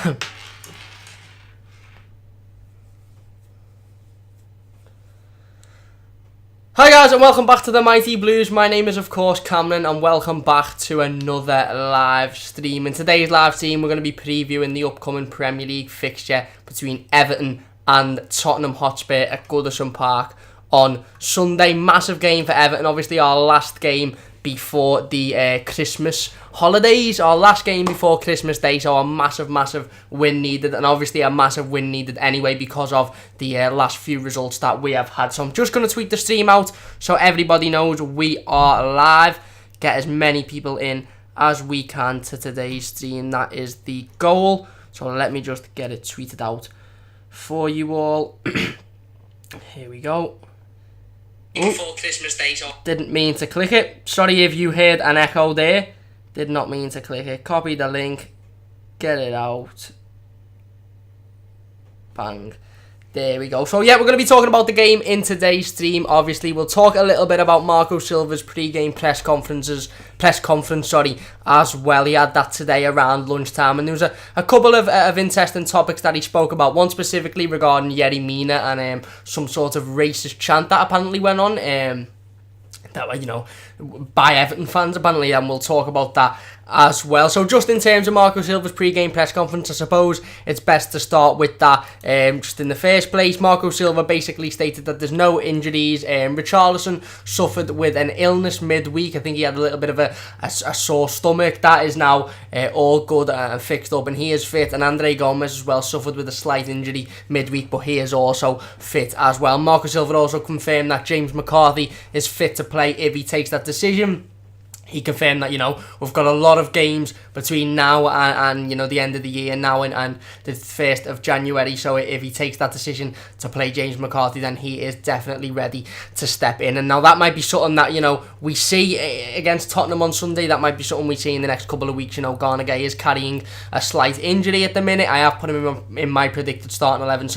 Hi guys and welcome back to the Mighty Blues. My name is of course Cameron and welcome back to another live stream. In today's live stream we're going to be previewing the upcoming Premier League fixture between Everton and Tottenham Hotspur at Goodison Park on Sunday. Massive game for Everton, obviously our last game before the Christmas holidays, our last game before Christmas Day, so a massive win needed, and obviously a massive win needed anyway because of the last few results that we have had. So I'm just going to tweet the stream out so everybody knows we are live. Get as many people in as we can to today's stream. That is the goal. So let me just get it tweeted out for you all. Here we go. Before Christmas Day, so didn't mean to click it. Sorry if you heard an echo there. Did not mean to click it. Copy the link. Get it out. Bang. There we go. So yeah, we're going to be talking about the game in today's stream. Obviously, we'll talk a little bit about Marco Silva's pre-game press conference, as well. He had that today around lunchtime, and there was a couple of interesting topics that he spoke about. One specifically regarding Yerry Mina and some sort of racist chant that apparently went on. That, you know, by Everton fans apparently, and we'll talk about that as well. So just in terms of Marco Silva's pre-game press conference, I suppose it's best to start with that. Just in the first place, Marco Silva basically stated that there's no injuries. Richarlison suffered with an illness midweek. I think he had a little bit of a sore stomach. That is now all good and fixed up, and he is fit. And Andre Gomez as well suffered with a slight injury midweek, but he is also fit as well. Marco Silva also confirmed that James McCarthy is fit to play if he takes that decision. He confirmed that, you know, we've got a lot of games between now and you know, the end of the year now and the 1st of January. So if he takes that decision to play James McCarthy, then he is definitely ready to step in. And now that might be something that, you know, we see against Tottenham on Sunday. That might be something we see in the next couple of weeks. You know, Gana Gueye is carrying a slight injury at the minute. I have put him in my predicted starting 11,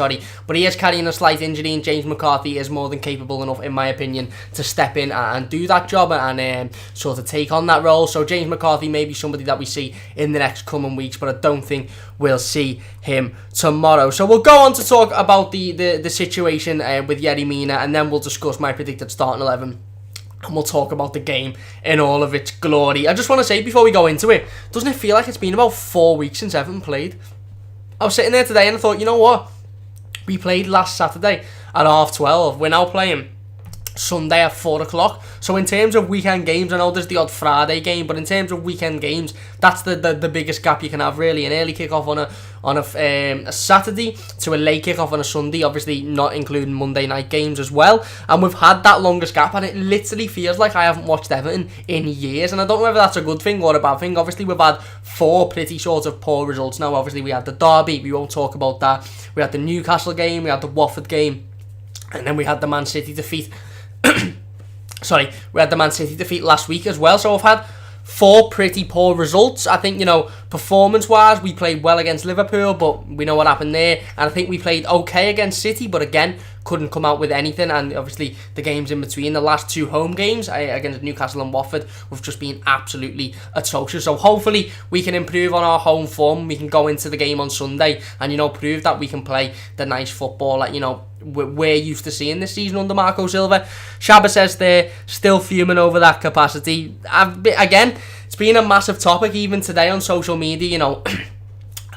but he is carrying a slight injury, and James McCarthy is more than capable enough, in my opinion, to step in and do that job and sort of take on that role. So James McCarthy may be somebody that we see in the next coming weeks, but I don't think we'll see him tomorrow. So we'll go on to talk about the situation with Yerry Mina, and then we'll discuss my predicted starting 11. And we'll talk about the game in all of its glory. I just want to say before we go into it, doesn't it feel like it's been about 4 weeks since Everton played? I was sitting there today and I thought, you know what? We played last Saturday at 12:30. We're now playing Sunday at 4 o'clock. So in terms of weekend games, I know there's the odd Friday game, but in terms of weekend games, that's the biggest gap you can have, really. An early kickoff on a Saturday to a late kickoff on a Sunday, obviously not including Monday night games as well. And we've had that longest gap, and it literally feels like I haven't watched Everton in years. And I don't know whether that's a good thing or a bad thing. Obviously, we've had 4 pretty sort of poor results now. Obviously, we had the derby, we won't talk about that. We had the Newcastle game, we had the Watford game, and then we had the Man City defeat. We had the Man City defeat last week as well. So I've had 4 pretty poor results. I think, you know, performance-wise, we played well against Liverpool, but we know what happened there. And I think we played okay against City, but again, couldn't come out with anything. And obviously, the games in between, the last 2 home games against Newcastle and Watford, we've just been absolutely atrocious. So hopefully, we can improve on our home form. We can go into the game on Sunday and, you know, prove that we can play the nice football that, you know, we're used to seeing this season under Marco Silva. Shabba says they're still fuming over that capacity. Again, it's been a massive topic even today on social media, you know.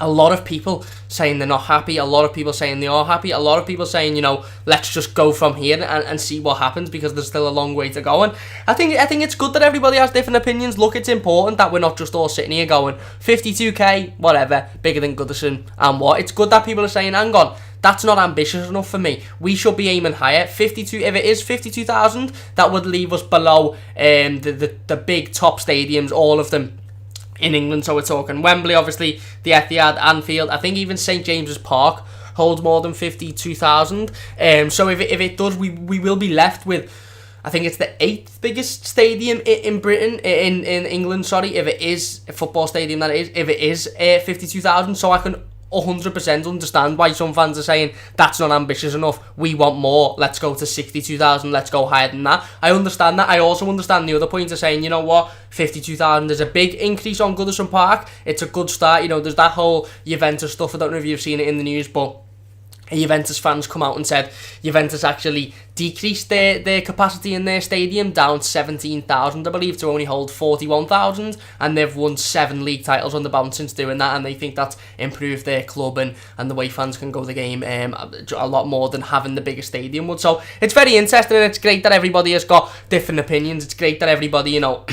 A lot of people saying they're not happy, a lot of people saying they are happy, a lot of people saying, you know, let's just go from here and see what happens, because there's still a long way to go. And I think it's good that everybody has different opinions. Look, it's important that we're not just all sitting here going 52k, whatever, bigger than Goodison and what. It's good that people are saying, hang on, that's not ambitious enough for me. We should be aiming higher. 52, if it is 52,000, that would leave us below the big top stadiums, all of them in England. So we're talking Wembley, obviously, the Etihad, Anfield. I think even St James's Park holds more than 52,000. So if it does, we will be left with, I think it's the 8th biggest stadium in Britain, in England, sorry, if it is a football stadium, that is, if it is 52,000. So I can 100% understand why some fans are saying that's not ambitious enough, we want more, let's go to 62,000, let's go higher than that. I understand that. I also understand the other point of saying, you know what, 52,000 is a big increase on Goodison Park, it's a good start. You know, there's that whole Juventus stuff, I don't know if you've seen it in the news, but Juventus fans come out and said Juventus actually decreased their capacity in their stadium down to 17,000, I believe, to only hold 41,000, and they've won 7 league titles on the bounce since doing that, and they think that's improved their club and the way fans can go to the game a lot more than having the bigger stadium would. So it's very interesting, and it's great that everybody has got different opinions. It's great that everybody, you know,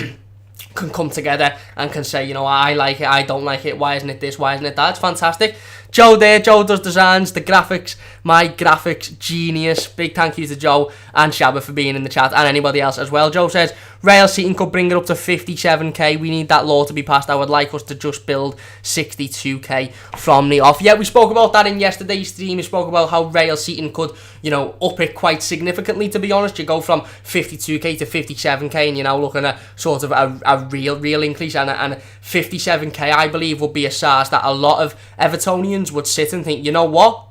can come together and can say, you know, I like it, I don't like it, why isn't it this, why isn't it that. It's fantastic. Joe there, Joe does designs, the graphics, my graphics genius. Big thank you to Joe and Shabba for being in the chat, and anybody else as well. Joe says, rail seating could bring it up to 57k. We need that law to be passed. I would like us to just build 62k from the off. Yeah, we spoke about that in yesterday's stream. We spoke about how rail seating could, you know, up it quite significantly, to be honest. You go from 52k to 57k, and you're now looking at sort of a real increase, and 57k, I believe, would be a size that a lot of Evertonians would sit and think, you know what,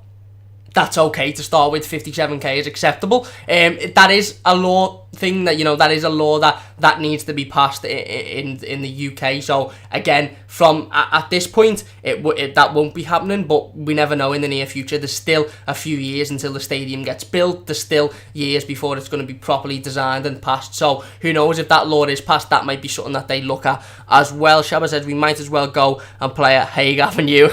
that's okay to start with. 57k is acceptable. That is a law thing that, you know, that is a law that needs to be passed in the UK. So again, from at this point, that won't be happening, but we never know in the near future. There's still a few years until the stadium gets built. There's still years before it's going to be properly designed and passed. So who knows, if that law is passed, that might be something that they look at as well. Shabba says we might as well go and play at Hague Avenue.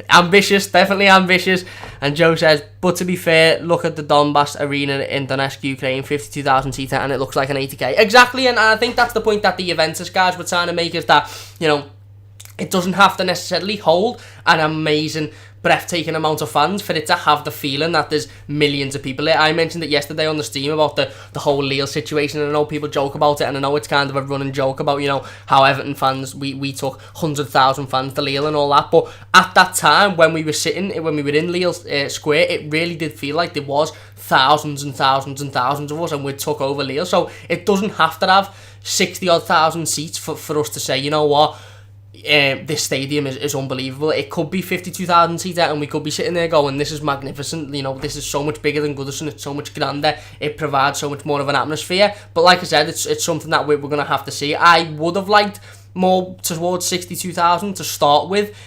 Ambitious, definitely ambitious. And Joe says, but to be fair, look at the Donbass Arena in Donetsk, Ukraine, 52,000 seater, and it looks like an 80k. Exactly, and I think that's the point that the Juventus guys were trying to make, is that, you know, it doesn't have to necessarily hold an amazing, breathtaking amount of fans for it to have the feeling that there's millions of people there. I mentioned it yesterday on the stream about the whole Lille situation, and I know people joke about it, and I know it's kind of a running joke about, you know, how Everton fans, we took 100,000 fans to Lille and all that, but at that time, when we were in Lille Square, it really did feel like there was thousands and thousands and thousands of us, and we took over Lille. So it doesn't have to have 60 odd thousand seats for us to say, you know what, this stadium is unbelievable. It could be 52,000 seater, and we could be sitting there going, this is magnificent, you know, this is so much bigger than Goodison, it's so much grander, it provides so much more of an atmosphere. But like I said, it's something that we're going to have to see. I would have liked more towards 62,000 to start with.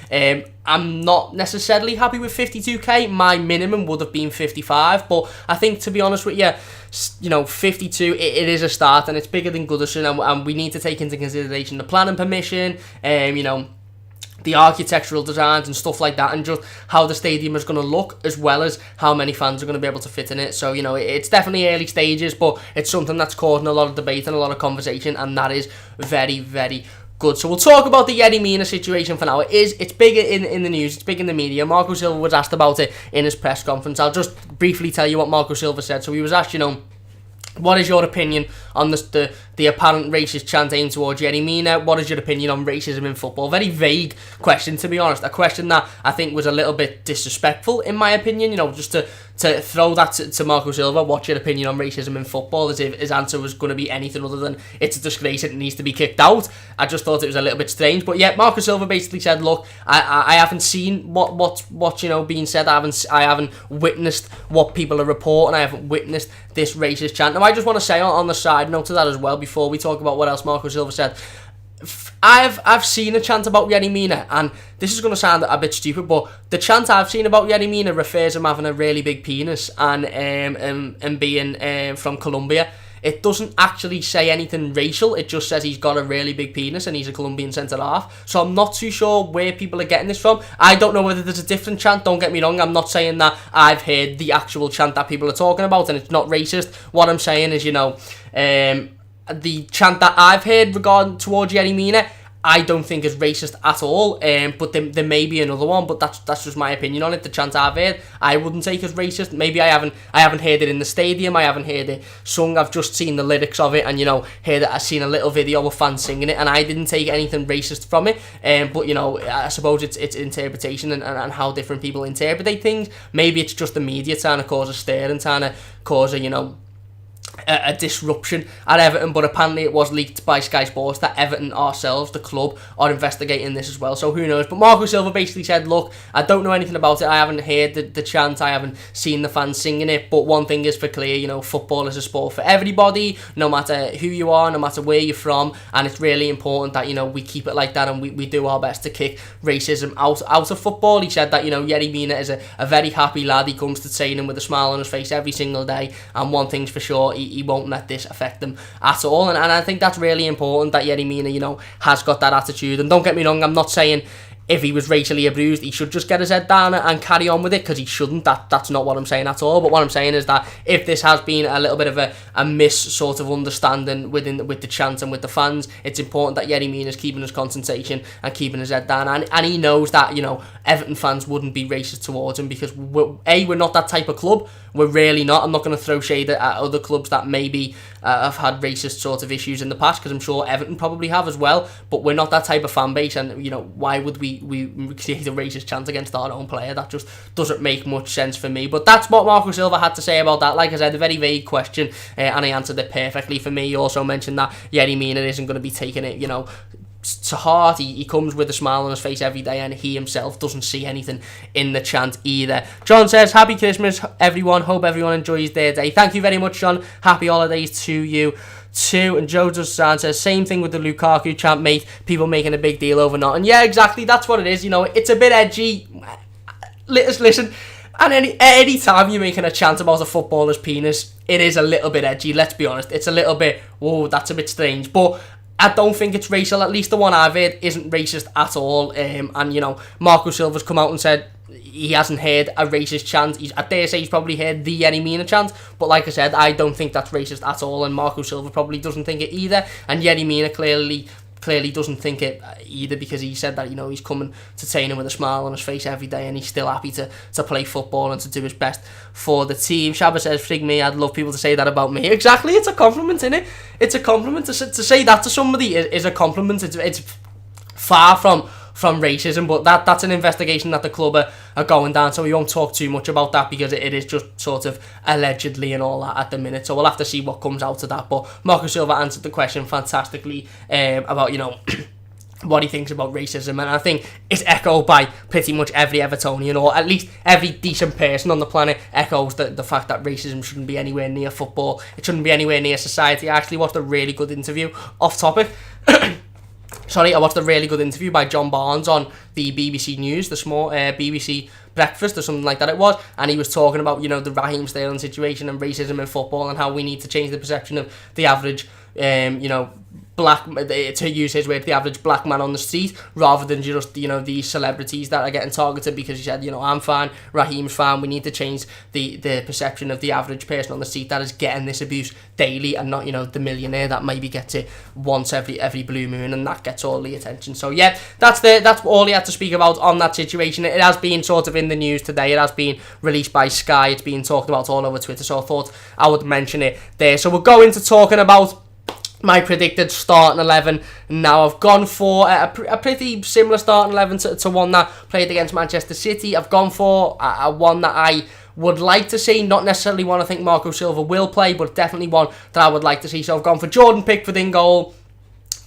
I'm not necessarily happy with 52k. My minimum would have been 55, but I think, to be honest with you, you know, 52, it is a start, and it's bigger than Goodison, and we need to take into consideration the planning permission, you know, the architectural designs and stuff like that, and just how the stadium is going to look, as well as how many fans are going to be able to fit in it. So, you know, it's definitely early stages, but it's something that's causing a lot of debate and a lot of conversation, and that is very, very good. So we'll talk about the Yerry Mina situation for now. It's big in the news, it's big in the media. Marco Silva was asked about it in his press conference. I'll just briefly tell you what Marco Silva said. So he was asked, you know, what is your opinion on the apparent racist chant aimed towards Yerry Mina? What is your opinion on racism in football? Very vague question, to be honest. A question that I think was a little bit disrespectful, in my opinion. You know, just to throw that to Marco Silva, what's your opinion on racism in football, as if his answer was going to be anything other than it's a disgrace, it needs to be kicked out. I just thought it was a little bit strange. But yeah, Marco Silva basically said, look, I haven't seen what's you know, being said. I haven't witnessed what people are reporting. I haven't witnessed this racist chant. Now, I just want to say on the side note to that as well, before we talk about what else Marco Silva said, I've seen a chant about Yerry Mina, and this is going to sound a bit stupid, but the chant I've seen about Yerry Mina refers him having a really big penis and being from Colombia. It doesn't actually say anything racial, it just says he's got a really big penis and he's a Colombian centre-half. So I'm not too sure where people are getting this from. I don't know whether there's a different chant, don't get me wrong. I'm not saying that I've heard the actual chant that people are talking about and it's not racist. What I'm saying is, you know, the chant that I've heard regarding towards Yerry Mina, I don't think is racist at all, but there may be another one, but that's just my opinion on it. The chant I've heard, I wouldn't take as racist. Maybe I haven't heard it in the stadium, I haven't heard it sung, I've just seen the lyrics of it, and, you know, I've seen a little video of fans singing it, and I didn't take anything racist from it, but, you know, I suppose it's interpretation and how different people interpret things. Maybe it's just the media trying to cause a stir and trying to cause a, you know, a disruption at Everton, but apparently it was leaked by Sky Sports that Everton ourselves, the club, are investigating this as well, so who knows. But Marco Silva basically said, look, I don't know anything about it, I haven't heard the chant, I haven't seen the fans singing it, but one thing is for clear, you know, football is a sport for everybody, no matter who you are, no matter where you're from, and it's really important that, you know, we keep it like that, and we do our best to kick racism out of football. He said that, you know, Yerry Mina is a very happy lad, he comes to training with a smile on his face every single day, and one thing's for sure, he won't let this affect them at all, and I think that's really important that Yerry Mina, you know, has got that attitude. And don't get me wrong, I'm not saying if he was racially abused he should just get his head down and carry on with it, because he shouldn't. That's not what I'm saying at all. But what I'm saying is that if this has been a little bit of a miss sort of understanding with the chant and with the fans, it's important that Yerry Mina is keeping his concentration and keeping his head down, and he knows that, you know, Everton fans wouldn't be racist towards him, because we're not that type of club. We're really not. I'm not going to throw shade at other clubs that maybe have had racist sort of issues in the past, because I'm sure Everton probably have as well, but we're not that type of fan base, and, you know, why would we create a racist chant against our own player? That just doesn't make much sense for me. But that's what Marco Silva had to say about that. Like I said, a very vague question, and he answered it perfectly for me. He also mentioned that Yerry Mina isn't going to be taking it, you know, to heart. He comes with a smile on his face every day, and he himself doesn't see anything in the chant either. John says, happy Christmas everyone, hope everyone enjoys their day. Thank you very much, John, happy holidays to you too. And Joe Jussan says, same thing with the Lukaku chant, mate, people making a big deal over nothing. Yeah, exactly, that's what it is, you know, it's a bit edgy. Listen, and any time you're making a chant about a footballer's penis, it is a little bit edgy, let's be honest. It's a little bit, whoa, that's a bit strange, but I don't think it's racial. At least the one I've heard isn't racist at all. And, you know, Marco Silva's come out and said he hasn't heard a racist chant. I dare say he's probably heard the Yerry Mina chant. But like I said, I don't think that's racist at all. And Marco Silva probably doesn't think it either. And Yerry Mina clearly doesn't think it either, because he said that, you know, he's coming to training with a smile on his face every day, and he's still happy to play football and to do his best for the team. Shabba says, frig me, I'd love people to say that about me. Exactly, it's a compliment, isn't it? It's a compliment. To say that to somebody is a compliment. It's far from racism, but that's an investigation that the club are going down, so we won't talk too much about that, because it is just sort of allegedly and all that at the minute, so we'll have to see what comes out of that. But Marco Silva answered the question fantastically about, you know, what he thinks about racism, and I think it's echoed by pretty much every Evertonian, or at least every decent person on the planet echoes the fact that racism shouldn't be anywhere near football, it shouldn't be anywhere near society. I actually watched a really good interview, off topic, I watched a really good interview by John Barnes on the BBC News, the small BBC Breakfast or something like that it was, and he was talking about, you know, the Raheem Sterling situation and racism in football, and how we need to change the perception of the average, you know, black, to use his word, the average black man on the street, rather than just, you know, these celebrities that are getting targeted. Because he said, you know, I'm fine, Raheem's fine, we need to change the perception of the average person on the street that is getting this abuse daily, and not, you know, the millionaire that maybe gets it once every blue moon, and that gets all the attention. So yeah, that's all he had to speak about on that situation. It has been sort of in the news today, it has been released by Sky, it's been talked about all over Twitter, so I thought I would mention it there. So we'll go into talking about my predicted starting 11. Now, I've gone for a pretty similar starting 11 to one that played against Manchester City. I've gone for a one that I would like to see, not necessarily one I think Marco Silva will play, but definitely one that I would like to see. So I've gone for Jordan Pickford in goal.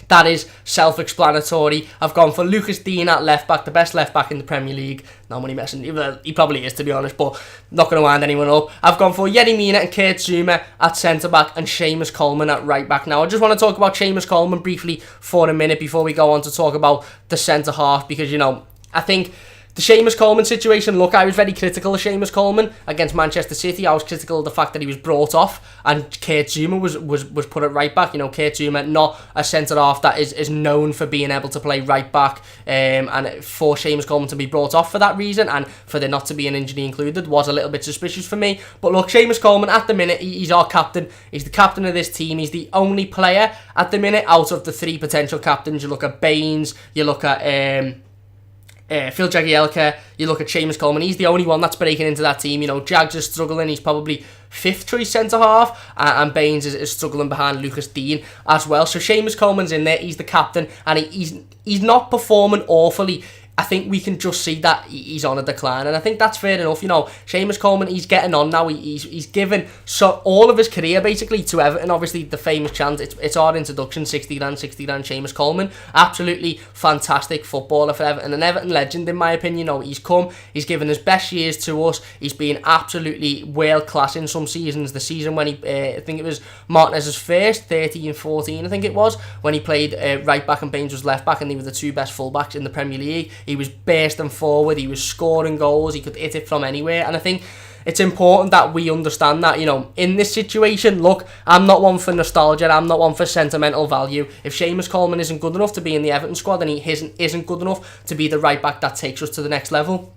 That is self-explanatory. I've gone for Lucas Digne at left-back, the best left-back in the Premier League. No money messing. He probably is, to be honest, but not going to wind anyone up. I've gone for Yerry Mina and Kurt Zouma at centre-back, and Seamus Coleman at right-back. Now, I just want to talk about Seamus Coleman briefly for a minute before we go on to talk about the centre-half, because, you know, I think the Seamus Coleman situation, look, I was very critical of Seamus Coleman against Manchester City. I was critical of the fact that he was brought off, and Kurt Zouma was put at right back. You know, Kurt Zouma, not a centre-half that is known for being able to play right back, and for Seamus Coleman to be brought off for that reason, and for there not to be an injury included, was a little bit suspicious for me. But look, Seamus Coleman, at the minute, he's our captain. He's the captain of this team. He's the only player at the minute out of the three potential captains. You look at Baines, you look at Phil Jagielka, you look at Seamus Coleman, he's the only one that's breaking into that team. You know, Jags is struggling, he's probably fifth choice centre-half, and Baines is struggling behind Lucas Digne as well. So Seamus Coleman's in there, he's the captain, and he's not performing awfully. I think we can just see that he's on a decline, and I think that's fair enough. Seamus Coleman, he's getting on now. He's given all of his career basically to Everton. Obviously, the famous chant, it's our introduction, 60 grand, Seamus Coleman. Absolutely fantastic footballer for Everton, an Everton legend in my opinion. He's come, he's given his best years to us. He's been absolutely world class in some seasons. The season when I think it was Martinez's first, 13-14, I think it was, when he played right back and Baines was left back, and they were the two best fullbacks in the Premier League. He was bursting forward, he was scoring goals, he could hit it from anywhere, and I think it's important that we understand that, in this situation, look, I'm not one for nostalgia, I'm not one for sentimental value. If Seamus Coleman isn't good enough to be in the Everton squad, and he isn't good enough to be the right back that takes us to the next level,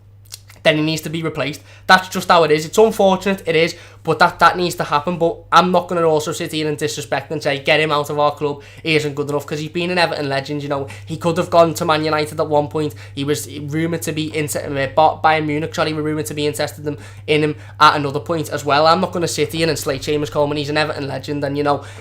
then he needs to be replaced. That's just how it is. It's unfortunate, it is, but that needs to happen. But I'm not going to also sit here and disrespect and say, get him out of our club, he isn't good enough, because he's been an Everton legend. He could have gone to Man United at one point. He was rumoured to be Bayern Munich, were rumoured to be interested in him at another point as well. I'm not going to sit here and slate Seamus Coleman. He's an Everton legend, and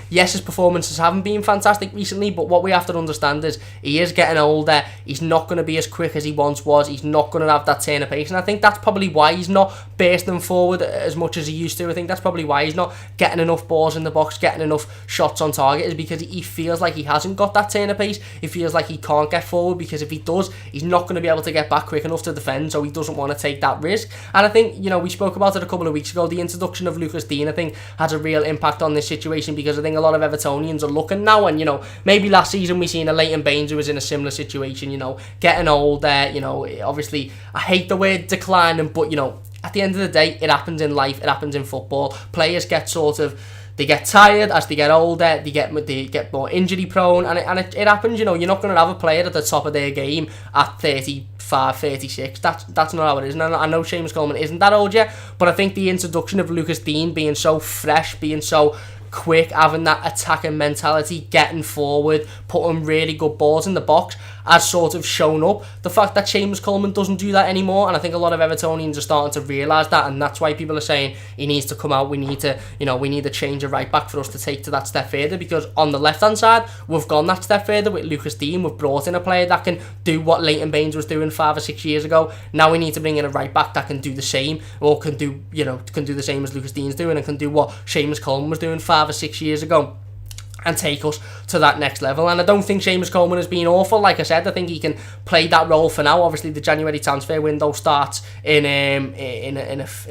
yes, his performances haven't been fantastic recently, but what we have to understand is he is getting older. He's not going to be as quick as he once was. He's not going to have that turn of pace, and I think that's probably why he's not bursting forward as much as he used to. I think that's probably why he's not getting enough balls in the box, getting enough shots on target, is because he feels like he hasn't got that turn of pace. He feels like he can't get forward, because if he does, he's not going to be able to get back quick enough to defend, so he doesn't want to take that risk. And I think, we spoke about it a couple of weeks ago, the introduction of Lucas Digne, I think, has a real impact on this situation, because I think a lot of Evertonians are looking now, and, maybe last season we seen a Leighton Baines who was in a similar situation, getting older, obviously, I hate the word declining, but, at the end of the day, it happens in life, it happens in football. Players get they get tired as they get older, they get more injury prone, and it happens. You're not going to have a player at the top of their game at 35, 36. That's not how it is. And I know Seamus Coleman isn't that old yet, but I think the introduction of Lucas Digne being so fresh, being so quick, having that attacking mentality, getting forward, putting really good balls in the box, has sort of shown up. The fact that Seamus Coleman doesn't do that anymore, and I think a lot of Evertonians are starting to realise that, and that's why people are saying he needs to come out. We need to change a right back for us to take to that step further, because on the left hand side we've gone that step further with Lucas Digne. We've brought in a player that can do what Leighton Baines was doing 5 or 6 years ago. Now we need to bring in a right back that can do the same, or can do the same as Lucas Digne's doing, and can do what Seamus Coleman was doing 5 or 6 years ago, and take us to that next level. And I don't think Seamus Coleman has been awful. Like I said, I think he can play that role for now. Obviously, the January transfer window starts in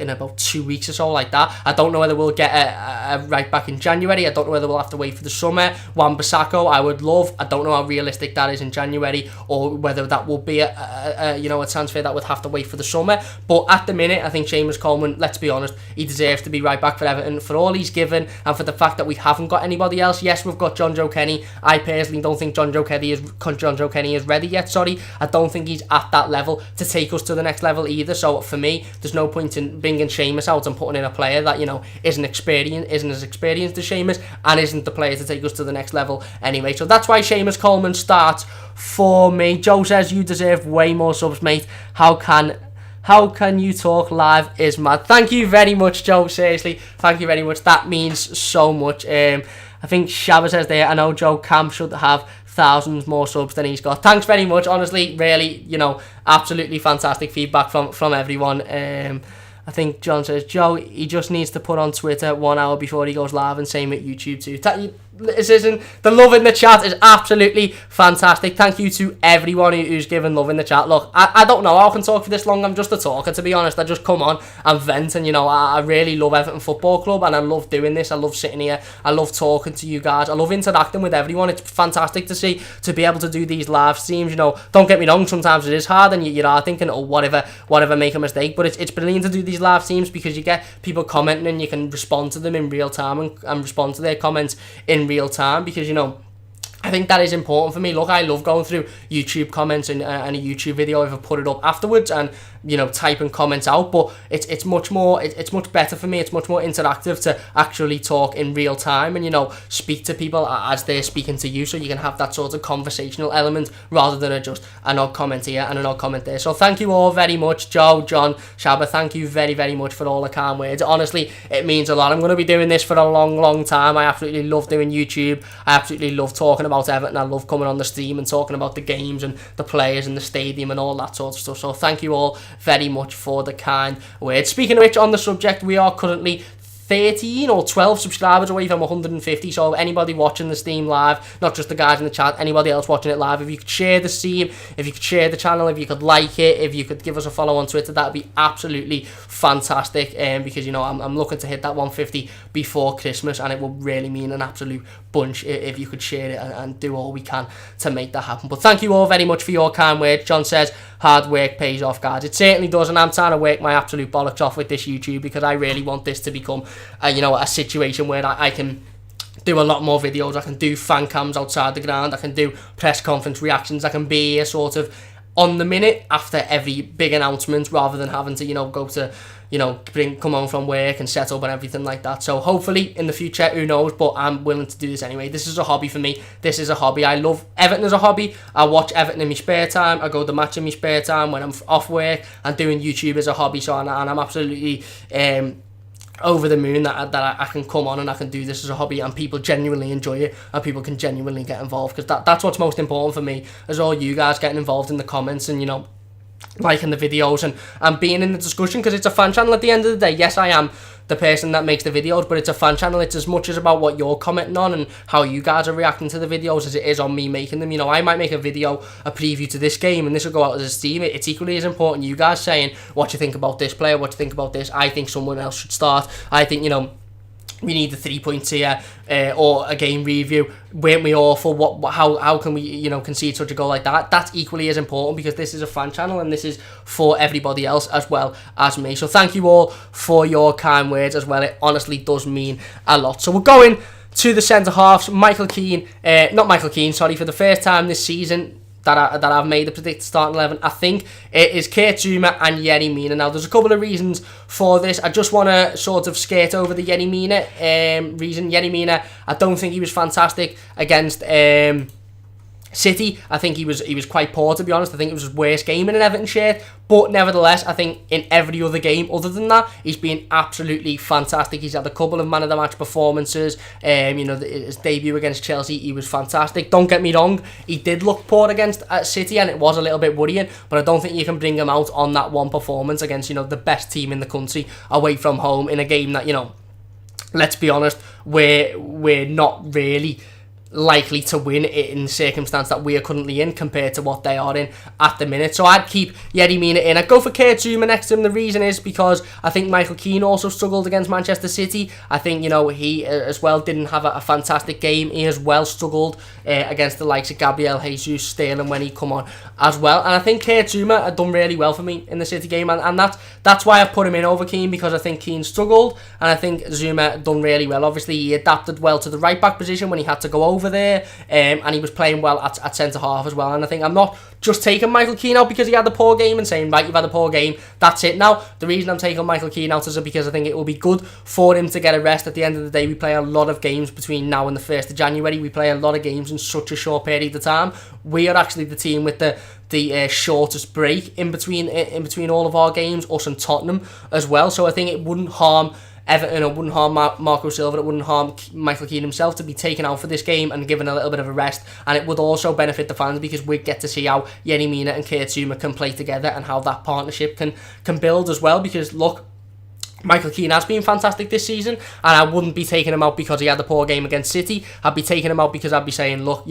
about 2 weeks or so, like that. I don't know whether we'll get a right back in January. I don't know whether we'll have to wait for the summer. Wan-Bissaka, I would love. I don't know how realistic that is in January, or whether that will be a transfer that would have to wait for the summer. But at the minute, I think Seamus Coleman, let's be honest, he deserves to be right back for Everton for all he's given, and for the fact that we haven't got anybody else. Yes, we've got John Joe Kenny. I personally don't think John Joe Kenny is ready yet. I don't think he's at that level to take us to the next level either. So for me, there's no point in bringing Seamus out and putting in a player that isn't as experienced as Seamus, and isn't the player to take us to the next level anyway. So that's why Seamus Coleman starts for me. Joe says you deserve way more subs, mate. How can you talk live is mad. Thank you very much, Joe. Seriously, thank you very much. That means so much. I think Shabba says there, I know Joe Camp should have thousands more subs than he's got. Thanks very much. Honestly, really, absolutely fantastic feedback from everyone. I think John says, Joe, he just needs to put on Twitter 1 hour before he goes live, and same with YouTube too. The love in the chat is absolutely fantastic. Thank you to everyone who's given love in the chat. Look, I don't know how I can talk for this long. I'm just a talker, to be honest. I just come on and vent, and I really love Everton Football Club, and I love doing this. I love sitting here. I love talking to you guys. I love interacting with everyone. It's fantastic to be able to do these live streams. Don't get me wrong, sometimes it is hard, and you are thinking, oh, whatever, make a mistake, but it's brilliant to do these live streams, because you get people commenting, and you can respond to them in real time, and respond to their comments in real time, because I think that is important for me. Look, I love going through YouTube comments and a YouTube video if I put it up afterwards, and typing comments out, but it's much better for me. It's much more interactive to actually talk in real time, and speak to people as they're speaking to you, so you can have that sort of conversational element, rather than just an odd comment here and an odd comment there. So thank you all very much, Joe, John, Shabba. Thank you very, very much for all the kind words. Honestly, it means a lot. I'm going to be doing this for a long time. I absolutely love doing YouTube. I absolutely love talking about about Everton. I love coming on the stream and talking about the games and the players and the stadium and all that sort of stuff. So thank you all very much for the kind words. Speaking of which, on the subject, we are currently 13 or 12 subscribers away from 150, so anybody watching the stream live, not just the guys in the chat, anybody else watching it live, if you could share the stream, if you could share the channel, if you could like it, if you could give us a follow on Twitter, that'd be absolutely fantastic, because, you know, I'm looking to hit that 150 before Christmas, and it will really mean an absolute bunch if you could share it and do all we can to make that happen. But thank you all very much for your kind words. John says, hard work pays off, guys. It certainly does, and I'm trying to work my absolute bollocks off with this YouTube, because I really want this to become a situation where I can do a lot more videos. I can do fan cams outside the ground. I can do press conference reactions. I can be a sort of on the minute after every big announcement, rather than having to, go to, come home from work and set up and everything like that. So hopefully in the future, who knows, but I'm willing to do this anyway. This is a hobby for me. This is a hobby. I love Everton as a hobby. I watch Everton in my spare time. I go to the match in my spare time when I'm off work, and doing YouTube as a hobby. So, and I'm absolutely over the moon that I can come on and I can do this as a hobby, and people genuinely enjoy it, and people can genuinely get involved, because that's what's most important for me, is all you guys getting involved in the comments and, liking the videos and being in the discussion, because it's a fan channel at the end of the day. Yes, I am the person that makes the videos, but it's a fan channel. It's as much as about what you're commenting on and how you guys are reacting to the videos as it is on me making them. I might make a video, a preview to this game, and this will go out as a stream. It's equally as important you guys saying what you think about this player, what you think about this. I think someone else should start. I think, we need the 3 points here, or a game review. Weren't we awful? How can we, concede such a goal like that? That's equally as important, because this is a fan channel and this is for everybody else as well as me. So thank you all for your kind words as well. It honestly does mean a lot. So we're going to the centre halves. For the first time this season that I've made the predicted starting 11, I think it is Kurt Zouma and Yerry Mina. Now, there's a couple of reasons for this. I just want to sort of skate over the Yerry Mina reason. Yerry Mina, I don't think he was fantastic against City. I think he was quite poor, to be honest. I think it was his worst game in an Everton shirt, but nevertheless, I think in every other game other than that, he's been absolutely fantastic. He's had a couple of man of the match performances. His debut against Chelsea, he was fantastic. Don't get me wrong, he did look poor against City, and it was a little bit worrying, but I don't think you can bring him out on that one performance against the best team in the country away from home in a game that, let's be honest, we're not really likely to win in the circumstance that we are currently in compared to what they are in at the minute. So I'd keep Yerry Mina in. I'd go for Kurt Zouma next to him. The reason is because I think Michael Keane also struggled against Manchester City. I think, he as well didn't have a fantastic game. He as well struggled against the likes of Gabriel Jesus, Sterling when he come on as well. And I think Kurt Zouma had done really well for me in the City game, and that's why I put him in over Keane, because I think Keane struggled and I think Zouma done really well. Obviously, he adapted well to the right back position when he had to go over there, and he was playing well at centre half as well. And I think I'm not just taking Michael Keane out because he had a poor game and saying, right, you've had a poor game, that's it now. The reason I'm taking Michael Keane out is because I think it will be good for him to get a rest. At the end of the day, we play a lot of games between now and the 1st of January. We play a lot of games in such a short period of time. We are actually the team with the shortest break in between all of our games, us and Tottenham as well. So I think it wouldn't harm Everton, it wouldn't harm Marco Silva, it wouldn't harm Michael Keane himself to be taken out for this game and given a little bit of a rest, and it would also benefit the fans because we get to see how Yerry Mina and Kurt Zouma can play together and how that partnership can build as well. Because look, Michael Keane has been fantastic this season, and I wouldn't be taking him out because he had a poor game against City. I'd be taking him out because I'd be saying, look,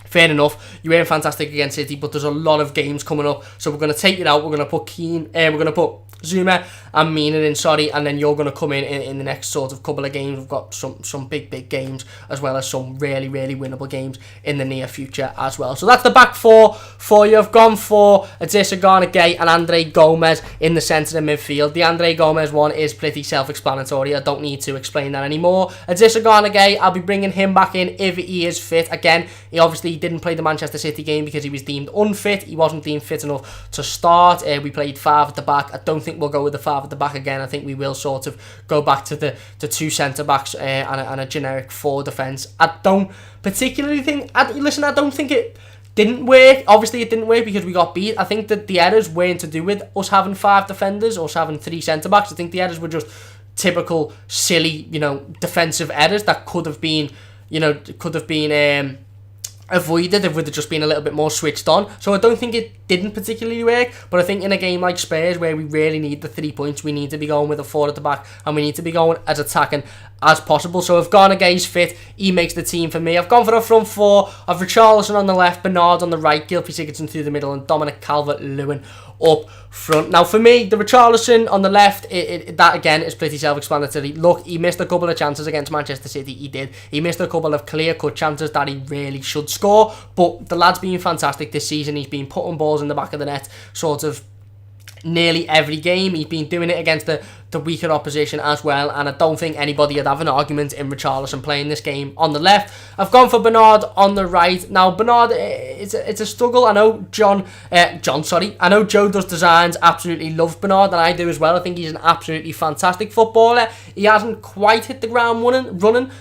fair enough, you weren't fantastic against City, but there's a lot of games coming up, so we're going to take it out. We're going to put we're going to put Zouma and Mina in, and then you're going to come in the next sort of couple of games. We've got some big games as well as some really winnable games in the near future as well. So that's the back four for you. I've gone for Adissa Garnagay and Andre Gomez in the centre of midfield. The Andre Gomez one is pretty self-explanatory. I don't need to explain that anymore. Adissa Garnagay, I'll be bringing him back in if he is fit. Again, he obviously didn't play the Manchester City game because he was deemed unfit. He wasn't deemed fit enough to start. We played 5 at the back. I don't think we'll go with the 5 at the back again. I think we will sort of go back to the 2 centre-backs and a generic 4 defence. I don't particularly think... I don't think it didn't work. Obviously, it didn't work because we got beat. I think that the errors weren't to do with us having 5 defenders or us having 3 centre-backs. I think the errors were just typical, silly, defensive errors that could have been avoided if we'd have just been a little bit more switched on. So I don't think it didn't particularly work, but I think in a game like Spurs where we really need the 3 points, we need to be going with a 4 at the back and we need to be going as attacking as possible. So if Garnagay's fit, he makes the team for me. I've gone for a front four of Richarlison on the left, Bernard on the right, Gylfi Sigurdsson through the middle and Dominic Calvert-Lewin up front. Now for me, the Richarlison on the left, that again is pretty self-explanatory. Look, he missed a couple of chances against Manchester City, he did. He missed a couple of clear-cut chances that he really should score, but the lad's been fantastic this season. He's been putting balls in the back of the net sort of nearly every game. He's been doing it against the weaker opposition as well, and I don't think anybody would have an argument in Richarlison playing this game on the left. I've gone for Bernard on the right. Now Bernard, it's a struggle. I know I know Joe does designs, absolutely loves Bernard, and I do as well. I think he's an absolutely fantastic footballer. He hasn't quite hit the ground running,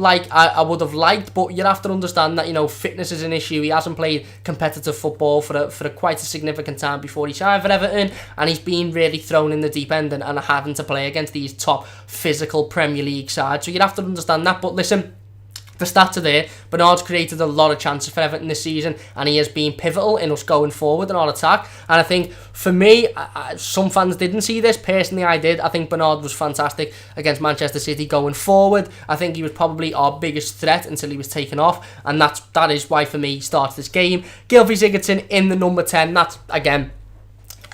like I would have liked, but you have to understand that, you know, fitness is an issue. He hasn't played competitive football for quite a significant time before he signed for Everton, and he's been really thrown in the deep end and having to play against these top physical Premier League sides. So you'd have to understand that. But listen, the stats are there. Bernard's created a lot of chances for Everton this season, and he has been pivotal in us going forward in our attack. And I think, for me, some fans didn't see this. Personally, I did. I think Bernard was fantastic against Manchester City going forward. I think he was probably our biggest threat until he was taken off, and that is why, for me, he starts this game. Gylfi Sigurdsson in the number 10. That's, again,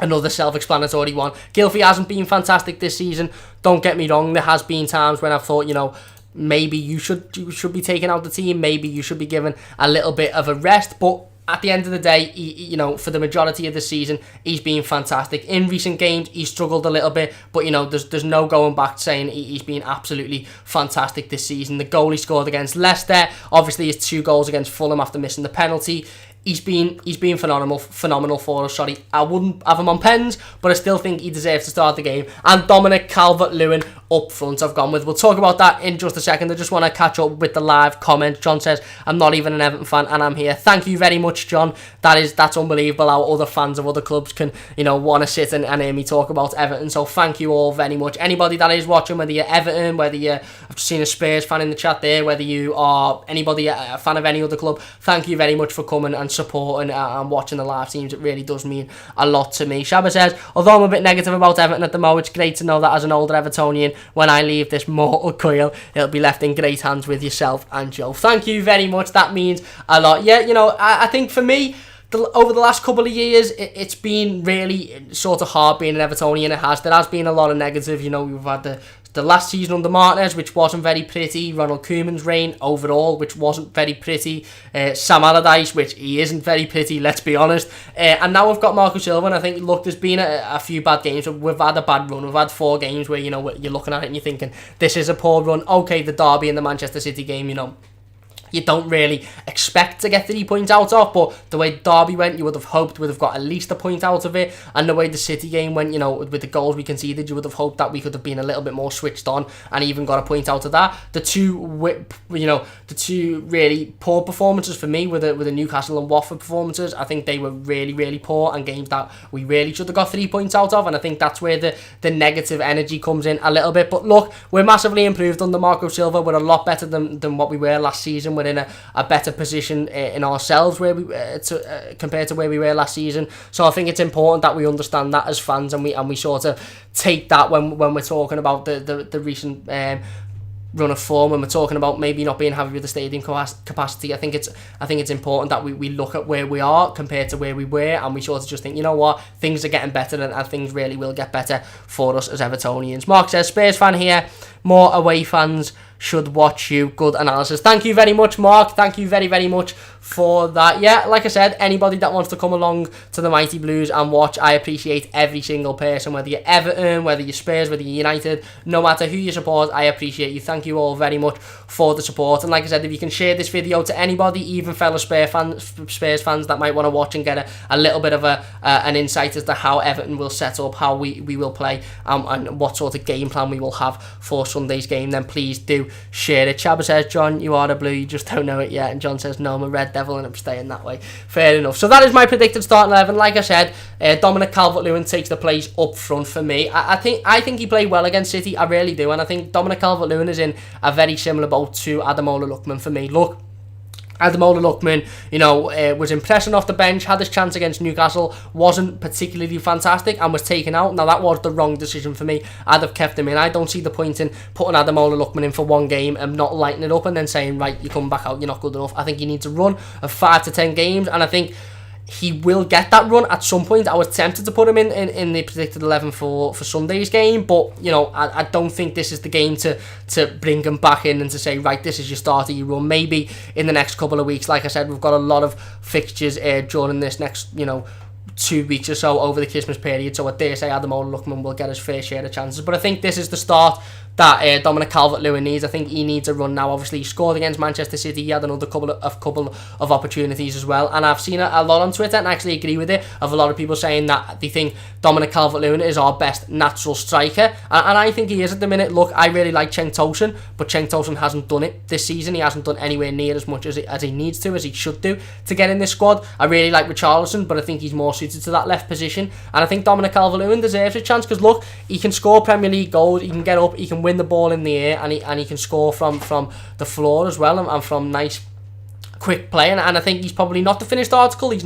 another self-explanatory one. Gylfi hasn't been fantastic this season. Don't get me wrong. There has been times when I've thought, you know, maybe you should be taking out the team. Maybe you should be given a little bit of a rest. But at the end of the day, you know, for the majority of the season, he's been fantastic. In recent games, he's struggled a little bit, but, you know, there's no going back saying he's been absolutely fantastic this season. The goal he scored against Leicester, obviously his 2 goals against Fulham after missing the penalty. He's been phenomenal for us. I wouldn't have him on pens, but I still think he deserves to start the game. And Dominic Calvert-Lewin up front I've gone with. We'll talk about that in just a second. I just want to catch up with the live comments. John says, I'm not even an Everton fan and I'm here. Thank you very much, John. That's unbelievable how other fans of other clubs can, you know, want to sit and hear me talk about Everton. So thank you all very much. Anybody that is watching, whether you're Everton, whether you're, I've seen a Spurs fan in the chat there, whether you are anybody, a fan of any other club, thank you very much for coming and supporting and watching the live streams. It really does mean a lot to me. Shabba says, although I'm a bit negative about Everton at the moment, it's great to know that as an older Evertonian, when I leave this mortal coil, it'll be left in great hands with yourself and Joe. Thank you very much. That means a lot. Yeah, you know, I think for me, over the last couple of years, it's been really sort of hard being an Evertonian. There has been a lot of negative. You know, we've had the last season under Martinez, which wasn't very pretty. Ronald Koeman's reign overall, which wasn't very pretty. Sam Allardyce, which he isn't very pretty, let's be honest. And now we've got Marco Silva, and I think, look, there's been a few bad games. We've had a bad run. We've had 4 games where, you know, you're looking at it and you're thinking, this is a poor run. Okay, the Derby and the Manchester City game, you know, you don't really expect to get 3 points out of, but the way Derby went, you would have hoped we'd have got at least a point out of it, and the way the City game went, you know, with the goals we conceded, you would have hoped that we could have been a little bit more switched on and even got a point out of that. The two really poor performances for me were the Newcastle and Watford performances. I think they were really, really poor and games that we really should have got 3 points out of, and I think that's where the negative energy comes in a little bit. But look, we're massively improved under Marco Silva. We're a lot better than what we were last season. We're in a better position in ourselves where we compared to where we were last season. So I think it's important that we understand that as fans, and we sort of take that when we're talking about the recent run of form, when we're talking about maybe not being happy with the stadium capacity. I think it's important that we look at where we are compared to where we were, and we sort of just think, you know what, things are getting better, and things really will get better for us as Evertonians. Mark says, Spurs fan here, more away fans should watch you. Good analysis. Thank you very much, Mark. Thank you very, very much for that. Yeah, like I said, anybody that wants to come along to the Mighty Blues and watch, I appreciate every single person, whether you're Everton, whether you're Spurs, whether you're United, no matter who you support, I appreciate you. Thank you all very much for the support. And like I said, if you can share this video to anybody, even fellow Spurs fans that might want to watch and get a little bit of an insight as to how Everton will set up, how we will play, and what sort of game plan we will have for Sunday's game, then please do share it. Chabba says, John, you are a blue, you just don't know it yet. And John says, no, I'm a red devil and I'm staying that way. Fair enough. So that is my predicted starting 11. Like I said, Dominic Calvert-Lewin takes the place up front for me. I think he played well against City. I really do. And I think Dominic Calvert-Lewin is in a very similar boat to Ademola Lookman for me. Look, Ademola Lookman, was impressing off the bench, had his chance against Newcastle, wasn't particularly fantastic and was taken out. Now that was the wrong decision for me. I'd have kept him in. I don't see the point in putting Ademola Lookman in for one game and not lighting it up and then saying, right, you come back out, you're not good enough. I think you need to run of 5 to 10 games, and I think he will get that run at some point. I was tempted to put him in the predicted 11 for Sunday's game, but I don't think this is the game to bring him back in and to say, right, this is your start of your run. Maybe in the next couple of weeks. Like I said, we've got a lot of fixtures during this next 2 weeks or so over the Christmas period, so I dare say Ademola Lookman will get his fair share of chances. But I think this is the start that Dominic Calvert-Lewin needs. I think he needs a run now. Obviously, he scored against Manchester City. He had another couple of opportunities as well. And I've seen a lot on Twitter, and I actually agree with it, of a lot of people saying that they think Dominic Calvert-Lewin is our best natural striker. And I think he is at the minute. Look, I really like Cenk Tosun, but Cenk Tosun hasn't done it this season. He hasn't done anywhere near as much as he needs to, as he should do, to get in this squad. I really like Richarlison, but I think he's more suited to that left position. And I think Dominic Calvert-Lewin deserves a chance, because look, he can score Premier League goals, he can get up, he can win the ball in the air, and he can score from the floor as well, and from nice quick play, and I think he's probably not the finished article. He's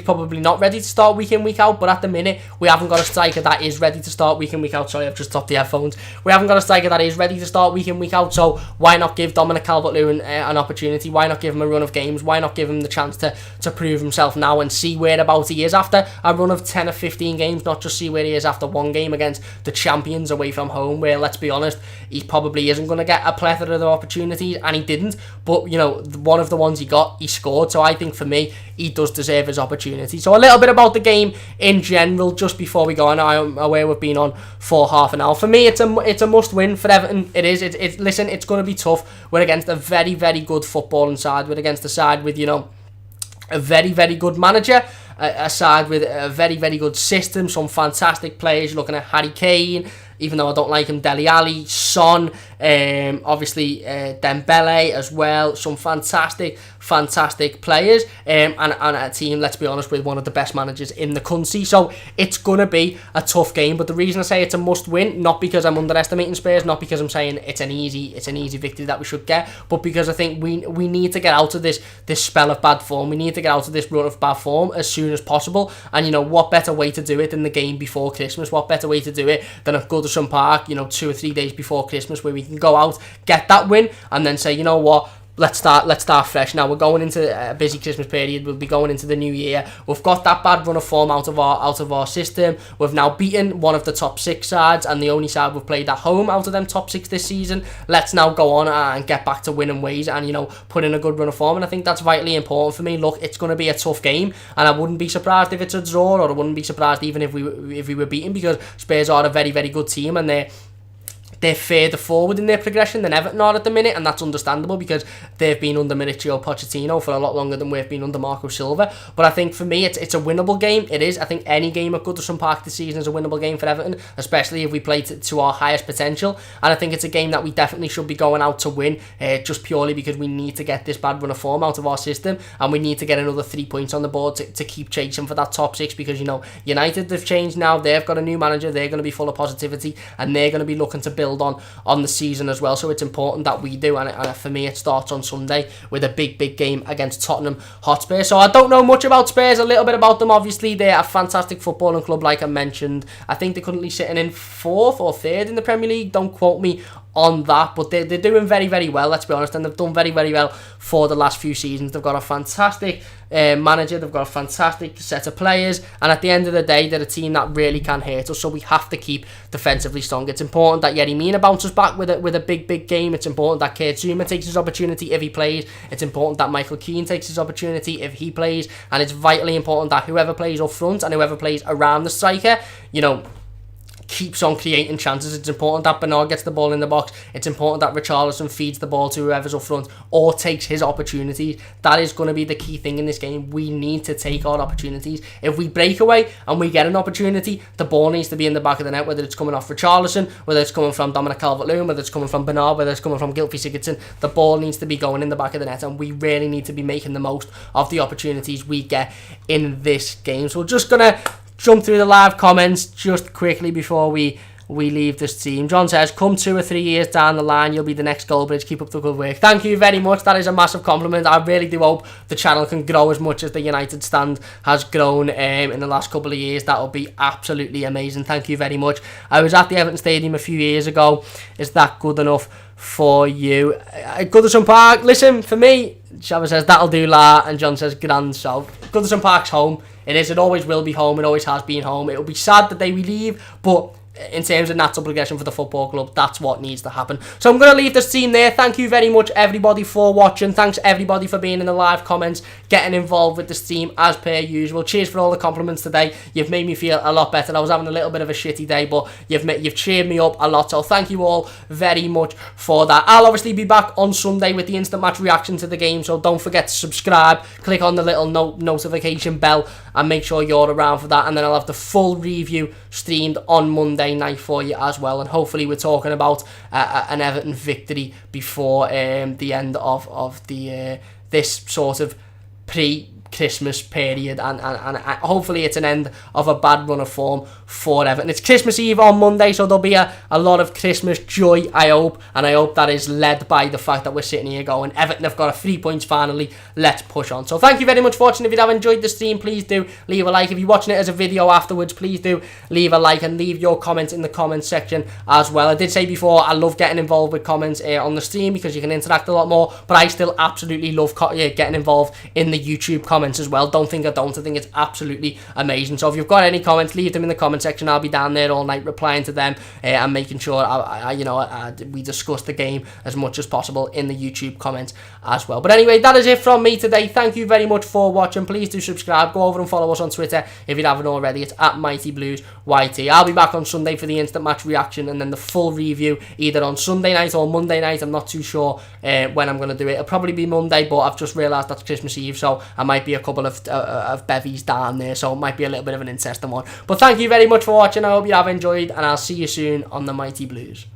probably not ready to start week in, week out, but at the minute we haven't got a striker that is ready to start week in, week out. Sorry, I've just stopped the headphones. We haven't got a striker that is ready to start week in, week out, so why not give Dominic Calvert-Lewin an opportunity? Why not give him a run of games? Why not give him the chance to prove himself now and see whereabouts he is after a run of 10 or 15 games, not just see where he is after one game against the champions away from home, where, let's be honest, he probably isn't going to get a plethora of opportunities, and he didn't, but one of the ones he got, he scored. So I think for me, he does deserve his opportunity. So a little bit about the game in general just before we go on. I'm aware we've been on for half an hour. For me, it's a must win for Everton. It is. Listen, it's going to be tough. We're against a very, very good footballing side. We're against a side with a very, very good manager, a side with a very, very good system, some fantastic players. You're looking at Harry Kane, even though I don't like him, Dele Alli, Son, obviously Dembele as well. Some fantastic players, and a team, let's be honest, with one of the best managers in the country. So it's going to be a tough game, but the reason I say it's a must win, not because I'm underestimating Spurs, not because I'm saying it's an easy victory that we should get, but because I think we need to get out of this spell of bad form. We need to get out of this run of bad form as soon as possible, and what better way to do it than the game before Christmas? What better way to do it than at Goodison Park, 2 or 3 days before Christmas, where we can go out, get that win, and then say, what, let's start fresh. Now we're going into a busy Christmas period. We'll be going into the new year. We've got that bad run of form out of our system. We've now beaten one of the top 6 sides, and the only side we've played at home out of them top 6 this season. Let's now go on and get back to winning ways, and put in a good run of form. And I think that's vitally important for me. Look, it's going to be a tough game, and I wouldn't be surprised if it's a draw, or I wouldn't be surprised even if we were beaten, because Spurs are a very, very good team, and they're further forward in their progression than Everton are at the minute, and that's understandable because they've been under Mauricio Pochettino for a lot longer than we've been under Marco Silva. But I think for me, it's a winnable game. It is. I think any game at Goodison Park this season is a winnable game for Everton, especially if we play to our highest potential. And I think it's a game that we definitely should be going out to win, just purely because we need to get this bad run of form out of our system, and we need to get another 3 points on the board to keep chasing for that top 6, because United have changed now. They've got a new manager. They're going to be full of positivity, and they're going to be looking to build on the season as well. So it's important that we do, and for me it starts on Sunday with a big game against Tottenham Hotspur. So I don't know much about Spurs, a little bit about them. Obviously they're a fantastic footballing club, like I mentioned. I think they're currently sitting in 4th or 3rd in the Premier League, don't quote me on that, but they're doing very, very well, let's be honest, and they've done very, very well for the last few seasons. They've got a fantastic manager, they've got a fantastic set of players, and at the end of the day, they're a team that really can hurt us, so we have to keep defensively strong. It's important that Yerry Mina bounces back with a big game. It's important that Kurt Zouma takes his opportunity if he plays. It's important that Michael Keane takes his opportunity if he plays, and it's vitally important that whoever plays up front and whoever plays around the striker, keeps on creating chances. It's important that Bernard gets the ball in the box. It's important that Richarlison feeds the ball to whoever's up front or takes his opportunities. That is going to be the key thing in this game. We need to take our opportunities. If we break away and we get an opportunity, the ball needs to be in the back of the net, whether it's coming off Richarlison, whether it's coming from Dominic Calvert-Lewin, whether it's coming from Bernard, whether it's coming from Gylfi Sigurdsson. The ball needs to be going in the back of the net, and we really need to be making the most of the opportunities we get in this game. So we're just going to jump through the live comments just quickly before we we leave this team. John says, come 2 or 3 years down the line, you'll be the next Goldbridge. Keep up the good work. Thank you very much. That is a massive compliment. I really do hope the channel can grow as much as the United stand has grown in the last couple of years. That would be absolutely amazing. Thank you very much. I was at the Everton Stadium a few years ago. Is that good enough for you? Goodison Park, listen, for me, Shabba says, that'll do, la, and John says, grand. So, Goodison Park's home. It is, it always will be home, it always has been home. It'll be sad that they will leave, but in terms of natural progression for the football club, that's what needs to happen. So I'm going to leave this team there. Thank you very much, everybody, for watching. Thanks, everybody, for being in the live comments, getting involved with this team, as per usual. Cheers for all the compliments today. You've made me feel a lot better. I was having a little bit of a shitty day, but you've cheered me up a lot, so thank you all very much for that. I'll obviously be back on Sunday with the instant match reaction to the game, so don't forget to subscribe, click on the little notification bell, and make sure you're around for that. And then I'll have the full review streamed on Monday night for you as well, and hopefully we're talking about an Everton victory before the end of the this sort of pre-Christmas period, and hopefully it's an end of a bad run of form for Everton. It's Christmas Eve on Monday, so there'll be a lot of Christmas joy, I hope, and I hope that is led by the fact that we're sitting here going, Everton have got 3 points finally, let's push on. So thank you very much for watching. If you have enjoyed the stream, please do leave a like. If you're watching it as a video afterwards, please do leave a like and leave your comments in the comments section as well. I did say before, I love getting involved with comments on the stream because you can interact a lot more, but I still absolutely love getting involved in the YouTube comments as well. Don't think I don't. I think it's absolutely amazing. So if you've got any comments, leave them in the comment section. I'll be down there all night replying to them and making sure we discuss the game as much as possible in the YouTube comments as well. But anyway, that is it from me today. Thank you very much for watching. Please do subscribe. Go over and follow us on Twitter if you haven't already. It's at MightyBluesYT. I'll be back on Sunday for the instant match reaction and then the full review either on Sunday night or Monday night. I'm not too sure when I'm going to do it. It'll probably be Monday, but I've just realised that's Christmas Eve, so I might be a couple of bevies down there, so it might be a little bit of an interesting one. But thank you very much for watching. I hope you have enjoyed, and I'll see you soon on the Mighty Blues.